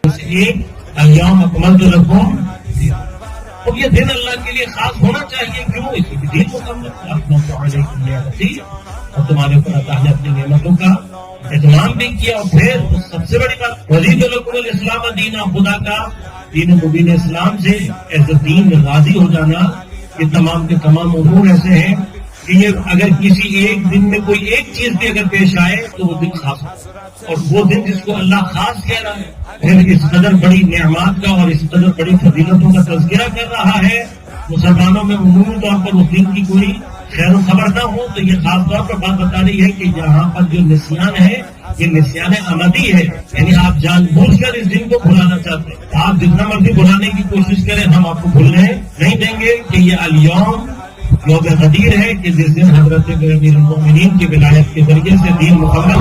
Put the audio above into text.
एक अय्याम अकमलतु लकुम, तो ये दिन अल्लाह के लिए खास होना चाहिए। क्यों? इसलिए दिन मुकम्मल और तुम्हारे ऊपर अल्लाह ने अपनी नेमतों का इत्माम भी किया। और फिर सबसे बड़ी बात, वज़ीद लकुमुल इस्लाम दीना, खुदा का दीन मुबीन इस्लाम से एज दीन राजी हो जाना। ये तमाम के तमाम उमूर ऐसे हैं कि ये अगर किसी एक दिन में कोई एक चीज भी अगर पेश आए तो वो दिन खास हो, और वो दिन जिसको अल्लाह खास कह रहा है, फिर इस कदर बड़ी नेमत का और इस कदर बड़ी फजीलतों का तज़किरा कर रहा है, मुसलमानों में उमूमी तौर पर उस दिन की कोई खैर खबर न हो, तो ये खास तौर पर बात बता रही है कि यहाँ पर जो निस्यान है ये निस्यान अमदी है, यानी आप जानबूझकर इस दिन को भुलाना चाहते हैं। आप जितना मर्जी भुलाने की कोशिश करें, हम आपको भूलने नहीं देंगे कि ये अल-यौम यौम क़दीर है कि जिस दिन हजरत अमीरुल मोमिनीन की विलायत के जरिए से दीन मुकम्मल